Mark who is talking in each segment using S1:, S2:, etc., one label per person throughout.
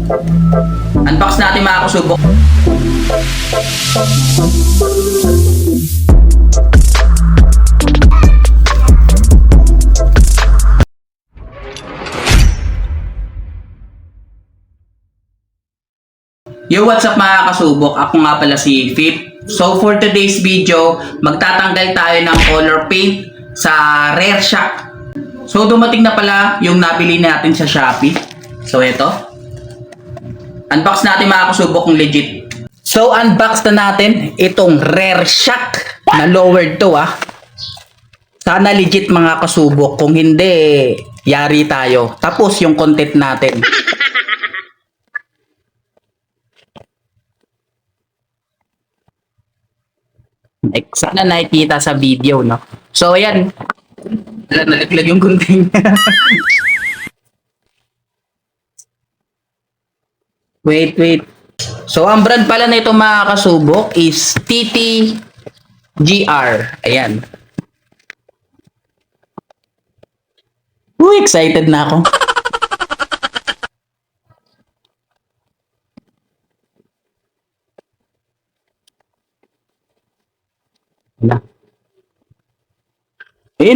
S1: Unbox natin mga kasubok. Yo, what's up mga kasubok? Ako nga pala si Fip. So for today's video, magtatanggal tayo ng color paint sa Rare Shack. So dumating na pala yung nabili natin sa Shopee. So ito. Unbox natin mga kasubok kung legit. So unbox na natin itong Rare Shack na lowered to Sana legit mga kasubok. Kung hindi, yari tayo. Tapos yung content natin. Sana nakikita sa video, no? So, ayan. Nalaglag yung gunting. Wait. So, ang brand pala na ito mga kasubok is TTGR. Ayan. Excited na ako.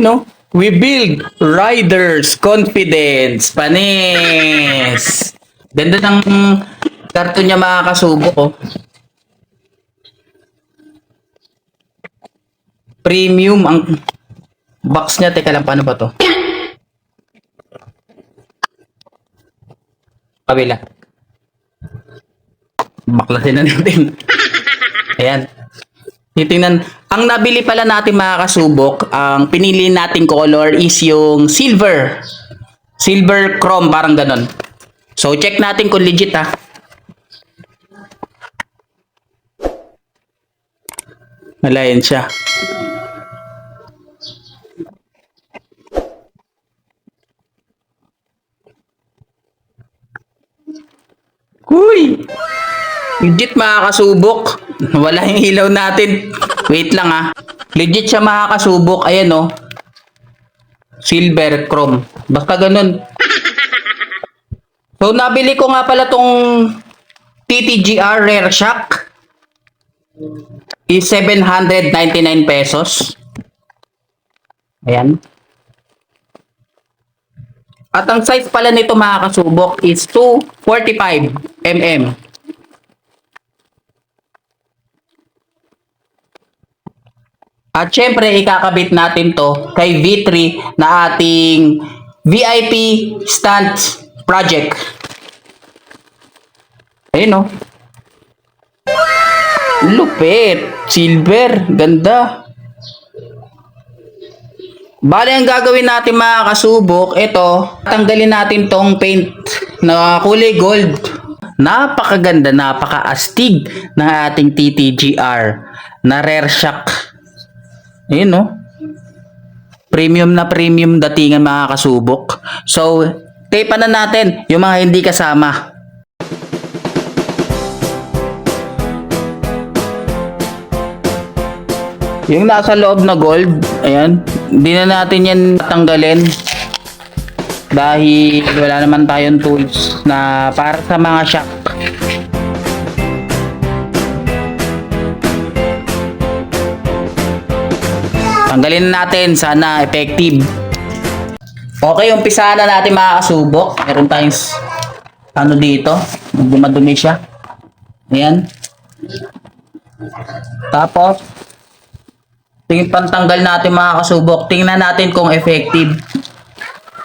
S1: No? We build riders confidence. Panis. Ganda ng karton niya mga kasubok. Premium ang box niya. Teka lang, paano ba to? Kabila. Baklasin na natin. Ayan. Titingnan. Ang nabili pala natin mga kasubok, ang pinili nating color is yung silver. Silver chrome, parang ganon. So, check natin kung legit Malayan siya. Uy! Legit mga kasubok. Wala yung ilaw natin. Wait lang Legit siya mga kasubok. Ayan Silver chrome. Basta ganun. So nabili ko nga pala tong TTGR Rare Shack. Is 799 pesos. Ayan. At ang size pala nito mga kasubok is 245 mm. At syempre, ikakabit natin to kay V3 na ating VIP stand project. Ayun Lupit. Silver. Ganda. Bale, ang gagawin natin mga kasubok, ito, tanggalin natin tong paint na kulay gold. Napakaganda, napaka-astig ng ating TTGR na Rare Shack. Ayun Premium na premium datingan mga kasubok. So, tape na natin yung mga hindi kasama. Yung nasa loob na gold, ayan, hindi na natin yan tanggalin. Dahil wala naman tayong tools na para sa mga shack. Tanggalin natin, sana effective. Okay, umpisahan na natin mga kasubok. Meron tayong dito, dumadumi siya. Ayan. Tapos pantanggal natin mga kasubok. Tingnan natin kung effective.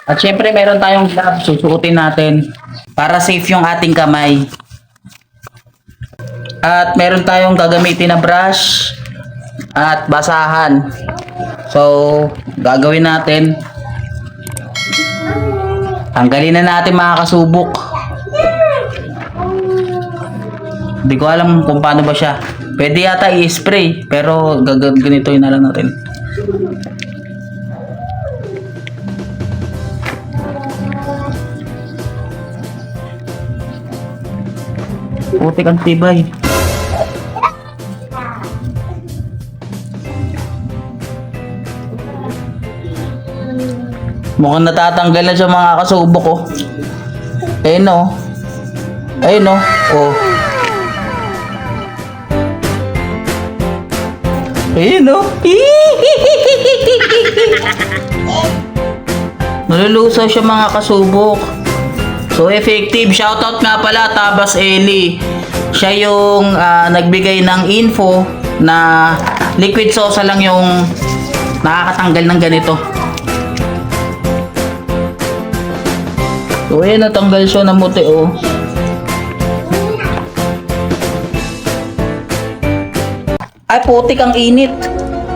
S1: At syempre meron tayong gloves, susuotin natin para safe yung ating kamay. At meron tayong gagamitin na brush at basahan. So, gagawin natin. Tanggalin na natin mga kasubok. Hindi ko alam kung paano ba siya. Pwede yata i-spray, pero ganito na lang natin. Putik ang tibay. Mukhang natatanggal na siya mga kasubok ko. Ayun no. Oh. Ayun no. Nalulusaw siya mga kasubok. So effective. Shoutout nga pala Tabas Eli. Siya yung nagbigay ng info na liquid sosa lang yung nakakatanggal ng ganito. So ayan, natanggal siya ng muti oh. Ay putik, ang init.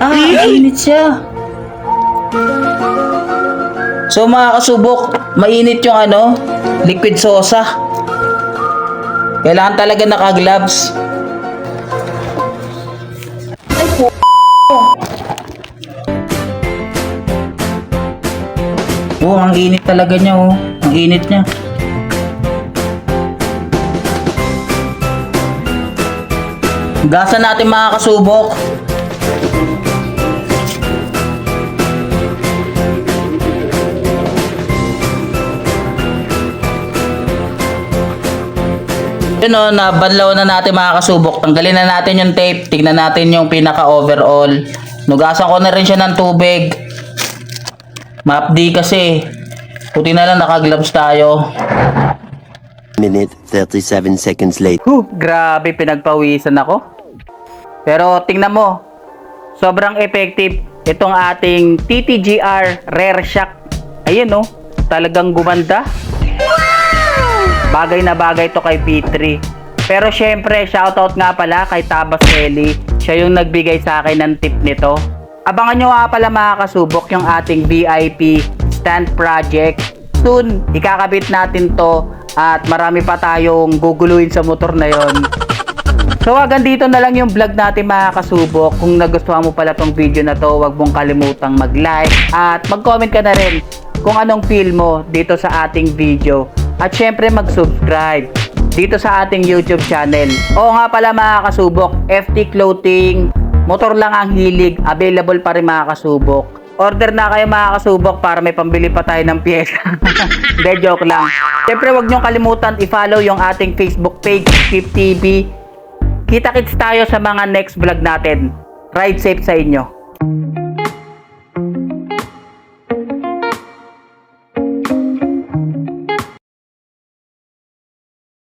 S1: Ang init siya. So mga kasubok, mainit yung liquid sosa. Kailangan talaga naka-gloves. Ay po. Oh, ang init talaga niya oh. Ang init niya. Gasan natin mga kasubok. Yun o, nabanlaw na natin mga kasubok. Tanggalin na natin yung tape. Tignan natin yung pinaka-overall. Nugasan ko na rin siya ng tubig. Mapdi kasi. Puti na lang, naka-gloves tayo.
S2: Minute 37 seconds later.
S1: Grabe, pinagpawisan ako. Pero tingnan mo. Sobrang effective itong ating TTGR Rare Shock. Ayun o, talagang gumanda. Bagay na bagay to kay P3. Pero syempre, shoutout nga pala kay Tabas Eli. Siya yung nagbigay sa akin ng tip nito. Abangan nyo nga pala mga kasubok yung ating VIP stand project. Soon, ikakabit natin to at marami pa tayong guguluhin sa motor na yon. So hanggang dito na lang yung vlog natin mga kasubok. Kung nagustuhan mo pala tong video na to, huwag mong kalimutang mag-like at mag-comment ka na rin kung anong feel mo dito sa ating video. At syempre mag-subscribe dito sa ating YouTube channel. Oo nga pala mga kasubok, FT Clothing, motor lang ang hilig, available pa rin mga kasubok. Order na kayo mga kasubok para may pambili pa tayo ng pyesa. Hindi, joke lang. Syempre huwag niyong kalimutan i-follow yung ating Facebook page, Skip TV. Kita-kits tayo sa mga next vlog natin. Ride safe sa inyo.